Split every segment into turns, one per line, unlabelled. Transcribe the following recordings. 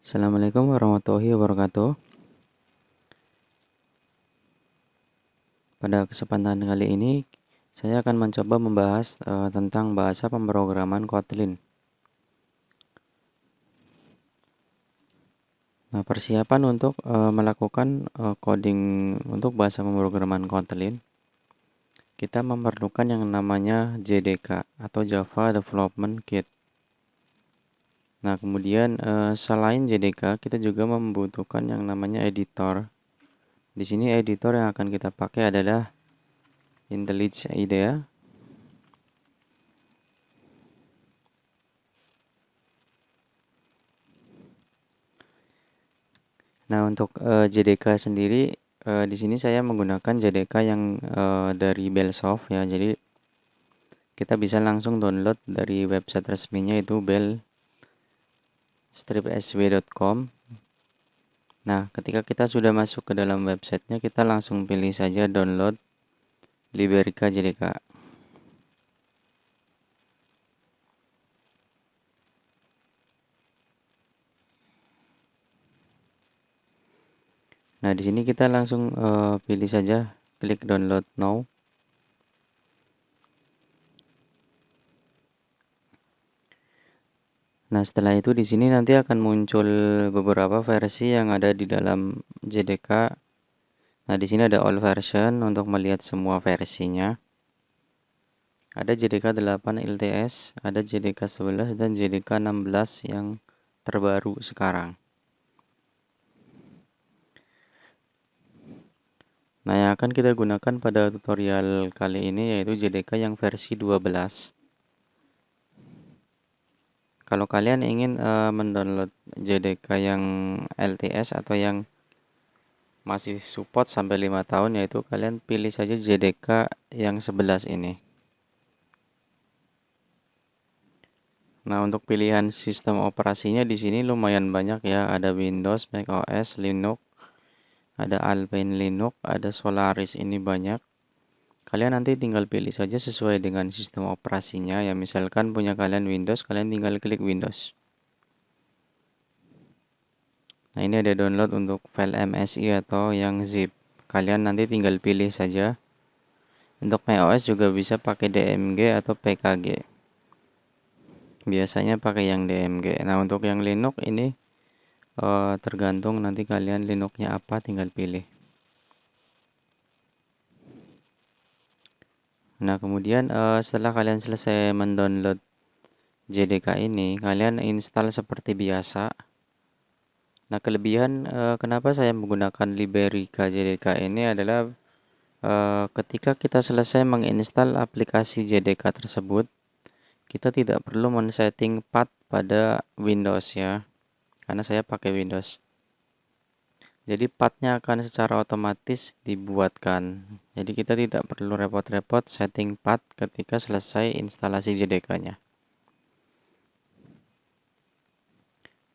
Assalamualaikum warahmatullahi wabarakatuh. Pada kesempatan kali ini, saya akan mencoba membahas tentang bahasa pemrograman Kotlin. Nah, persiapan untuk melakukan coding untuk bahasa pemrograman Kotlin, kita memerlukan yang namanya JDK atau Java Development Kit. Nah, kemudian selain JDK, kita juga membutuhkan yang namanya editor. Di sini editor yang akan kita pakai adalah IntelliJ IDEA. Nah, untuk JDK sendiri di sini saya menggunakan JDK yang dari Bellsoft ya. Jadi kita bisa langsung download dari website resminya itu bell-sw.com. Nah, ketika kita sudah masuk ke dalam websitenya, kita langsung pilih saja download Liberica JDK. Nah, di sini kita langsung pilih saja klik download now. Nah, setelah itu di sini nanti akan muncul beberapa versi yang ada di dalam JDK. Nah, di sini ada all version untuk melihat semua versinya. Ada JDK 8 LTS, ada JDK 11 dan JDK 16 yang terbaru sekarang. Nah, yang akan kita gunakan pada tutorial kali ini yaitu JDK yang versi 12. Kalau kalian ingin mendownload JDK yang LTS atau yang masih support sampai 5 tahun, yaitu kalian pilih saja JDK yang 11 ini. Nah, untuk pilihan sistem operasinya di sini lumayan banyak ya. Ada Windows, macOS, Linux, ada Alpine Linux, ada Solaris, ini banyak. Kalian nanti tinggal pilih saja sesuai dengan sistem operasinya. Ya, misalkan punya kalian Windows, kalian tinggal klik Windows. Nah, ini ada download untuk file MSI atau yang zip. Kalian nanti tinggal pilih saja. Untuk macOS juga bisa pakai DMG atau PKG. Biasanya pakai yang DMG. Nah, untuk yang Linux ini tergantung nanti kalian Linuxnya apa, tinggal pilih. Nah, kemudian setelah kalian selesai mendownload JDK ini, kalian install seperti biasa. Nah, kelebihan kenapa saya menggunakan Liberica JDK ini adalah ketika kita selesai menginstal aplikasi JDK tersebut, kita tidak perlu men-setting path pada Windows ya, karena saya pakai Windows. Jadi pathnya akan secara otomatis dibuatkan. Jadi kita tidak perlu repot-repot setting path ketika selesai instalasi JDK-nya.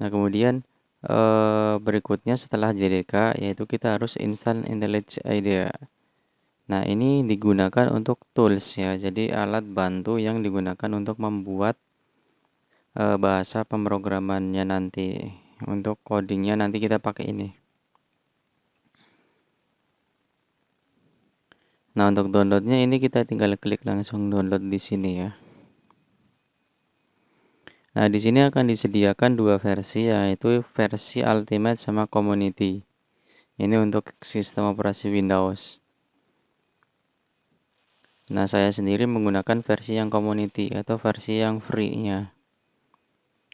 Nah, kemudian berikutnya setelah JDK yaitu kita harus install IntelliJ IDEA. Nah, ini digunakan untuk tools ya. Jadi alat bantu yang digunakan untuk membuat bahasa pemrogramannya nanti. Untuk codingnya nanti kita pakai ini. Nah, untuk downloadnya ini kita tinggal klik langsung download di sini ya. Nah, di sini akan disediakan dua versi, yaitu versi Ultimate sama Community. Ini untuk sistem operasi Windows. Nah, saya sendiri menggunakan versi yang Community atau versi yang free-nya.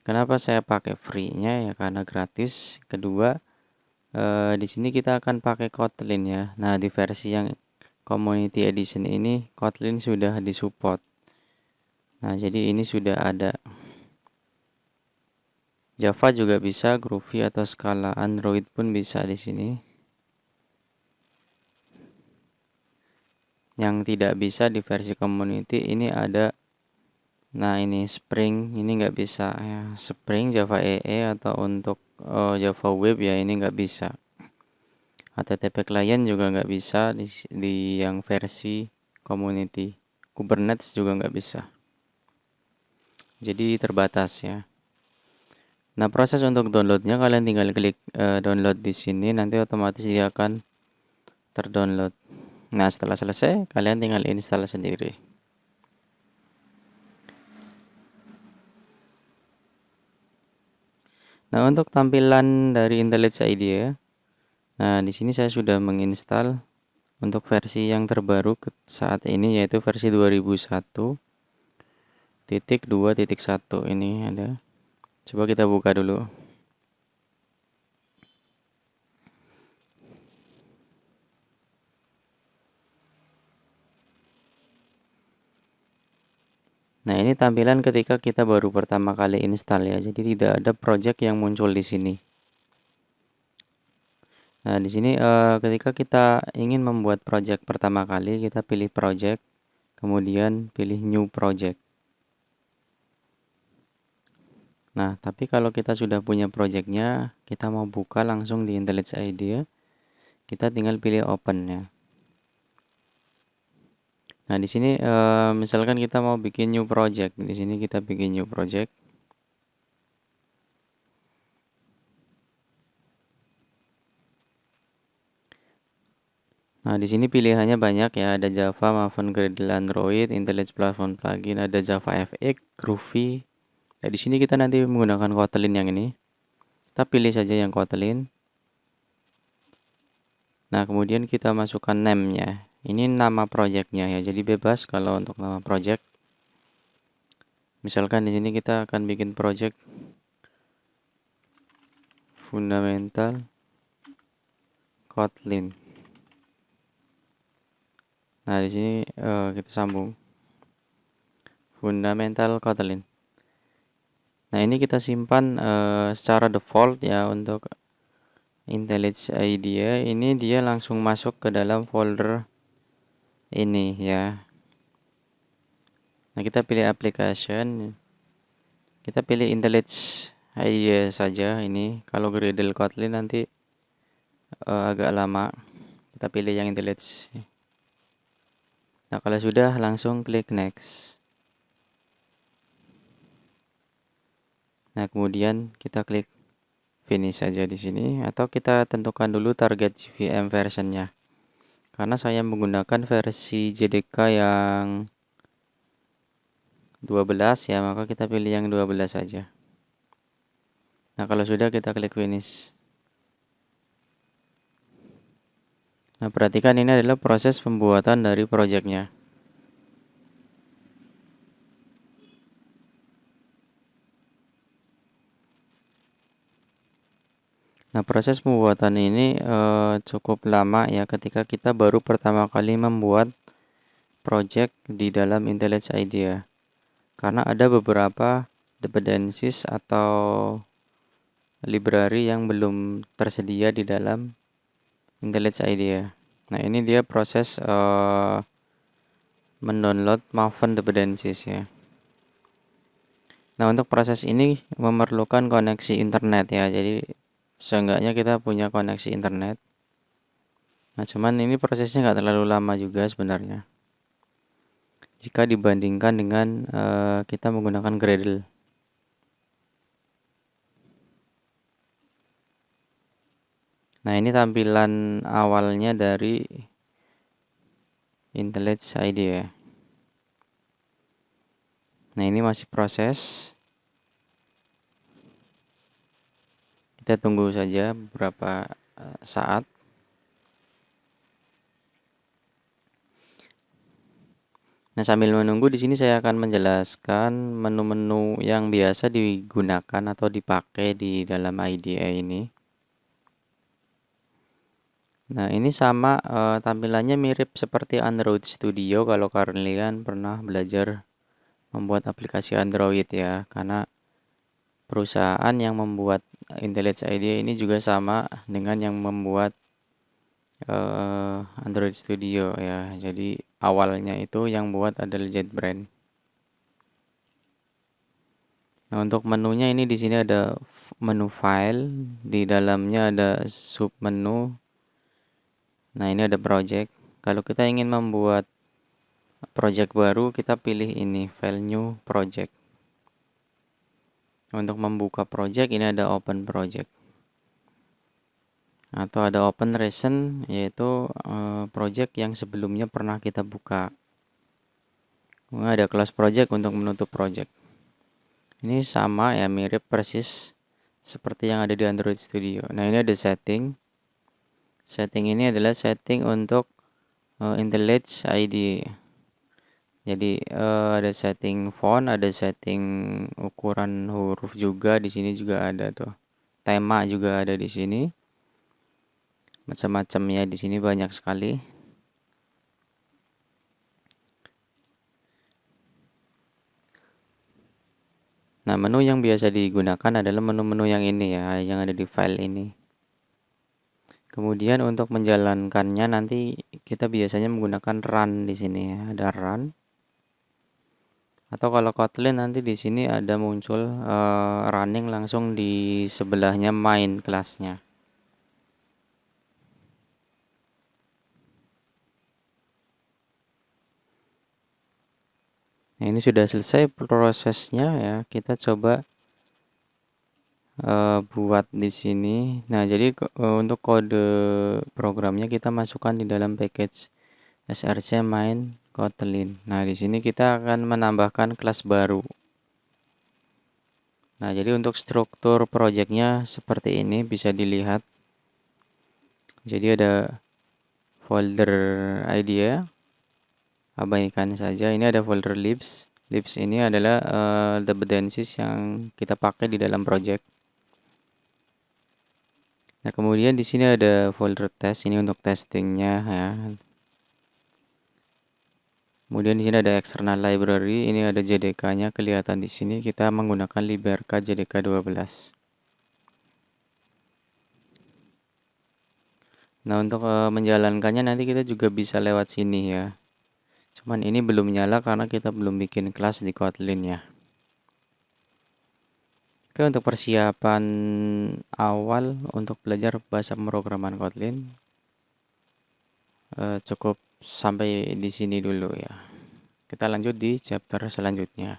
Kenapa saya pakai free-nya? Ya karena gratis. Kedua, di sini kita akan pakai Kotlin ya. Nah, di versi yang Community Edition ini Kotlin sudah disupport. Nah, jadi ini sudah ada. Java juga bisa, Groovy atau Scala, Android pun bisa di sini. Yang tidak bisa di versi community ini ada, nah ini Spring, ini nggak bisa ya. Spring, Java EE atau untuk Java Web ya ini nggak bisa. HTTP client juga nggak bisa di yang versi community. Kubernetes juga nggak bisa. Jadi terbatas ya. Nah, proses untuk downloadnya kalian tinggal klik download di sini, nanti otomatis dia akan terdownload. Nah, setelah selesai, kalian tinggal install sendiri. Nah, untuk tampilan dari IntelliJ IDEA, nah di sini saya sudah menginstal untuk versi yang terbaru saat ini, yaitu versi 2001.2.1 ini ada. Coba kita buka dulu. Nah, ini tampilan ketika kita baru pertama kali install ya. Jadi tidak ada project yang muncul di sini. Nah, di sini ketika kita ingin membuat project pertama kali, kita pilih project, kemudian pilih new project. Nah, tapi kalau kita sudah punya projectnya, kita mau buka langsung di IntelliJ IDEA, kita tinggal pilih open ya. Nah, di sini misalkan kita mau bikin new project, di sini kita bikin new project. Nah, di sini pilihannya banyak ya, ada Java, Maven, Gradle, Android, IntelliJ Platform Plugin, ada Java FX, Groovy. Nah, di sini kita nanti menggunakan Kotlin yang ini. Kita pilih saja yang Kotlin. Nah, kemudian kita masukkan name-nya. Ini nama projectnya ya, jadi bebas kalau untuk nama project. Misalkan di sini kita akan bikin project fundamental Kotlin. Nah, di sini kita sambung fundamental Kotlin. Nah, ini kita simpan secara default ya untuk IntelliJ IDEA. Ini dia langsung masuk ke dalam folder ini ya. Nah, kita pilih application. Kita pilih IntelliJ IDEA saja ini. Kalau Gradle Kotlin nanti agak lama. Kita pilih yang IntelliJ. Nah, kalau sudah langsung klik next. Nah, kemudian kita klik finish saja di sini, atau kita tentukan dulu target JVM versionnya. Karena saya menggunakan versi JDK yang 12 ya, maka kita pilih yang 12 saja. Nah, kalau sudah kita klik finish. Nah, perhatikan ini adalah proses pembuatan dari projectnya. Nah, proses pembuatan ini cukup lama ya ketika kita baru pertama kali membuat project di dalam IntelliJ IDEA. Karena ada beberapa dependencies atau library yang belum tersedia di dalam IntelliJ IDEA. Nah, ini dia proses mendownload Maven dependencies ya. Nah, untuk proses ini memerlukan koneksi internet ya. Jadi seenggaknya kita punya koneksi internet. Nah, cuman ini prosesnya nggak terlalu lama juga sebenarnya, jika dibandingkan dengan kita menggunakan Gradle. Nah, ini tampilan awalnya dari IntelliJ IDEA. Nah, ini masih proses. Kita tunggu saja beberapa saat. Nah, sambil menunggu di sini saya akan menjelaskan menu-menu yang biasa digunakan atau dipakai di dalam IDEA ini. Nah, ini sama tampilannya mirip seperti Android Studio kalau kalian pernah belajar membuat aplikasi Android ya, karena perusahaan yang membuat IntelliJ IDEA ini juga sama dengan yang membuat Android Studio ya. Jadi awalnya itu yang buat adalah JetBrains. Nah, untuk menunya ini di sini ada menu file, di dalamnya ada sub menu. Nah, ini ada project. Kalau kita ingin membuat project baru, kita pilih ini, file new project. Untuk membuka project ini ada open project. Atau ada open recent, yaitu project yang sebelumnya pernah kita buka. Kemudian ada close project untuk menutup project. Ini sama ya, mirip persis seperti yang ada di Android Studio. Nah, ini ada setting. Setting ini adalah setting untuk IntelliJ IDE. Jadi ada setting font, ada setting ukuran huruf juga, di sini juga ada tuh. Tema juga ada di sini. Macam-macam ya, di sini banyak sekali. Nah, menu yang biasa digunakan adalah menu-menu yang ini ya, yang ada di file ini. Kemudian untuk menjalankannya nanti kita biasanya menggunakan run di sini ya, ada run. Atau kalau Kotlin nanti di sini ada muncul running langsung di sebelahnya main kelasnya. Nah, ini sudah selesai prosesnya ya. Kita coba buat di sini. Nah, jadi untuk kode programnya kita masukkan di dalam package src main Kotlin. Nah, di sini kita akan menambahkan kelas baru. Nah, jadi untuk struktur projectnya seperti ini bisa dilihat. Jadi ada folder idea, abaikan saja. Ini ada folder libs. Libs ini adalah dependencies yang kita pakai di dalam project. Nah, kemudian di sini ada folder test, ini untuk testingnya ya. Kemudian di sini ada external library, ini ada JDK-nya kelihatan di sini. Kita menggunakan Liberka JDK 12. Nah, untuk menjalankannya nanti kita juga bisa lewat sini ya. Cuman ini belum nyala karena kita belum bikin kelas di Kotlin ya. Oke, untuk persiapan awal untuk belajar bahasa pemrograman Kotlin cukup sampai di sini dulu ya. Kita lanjut di chapter selanjutnya.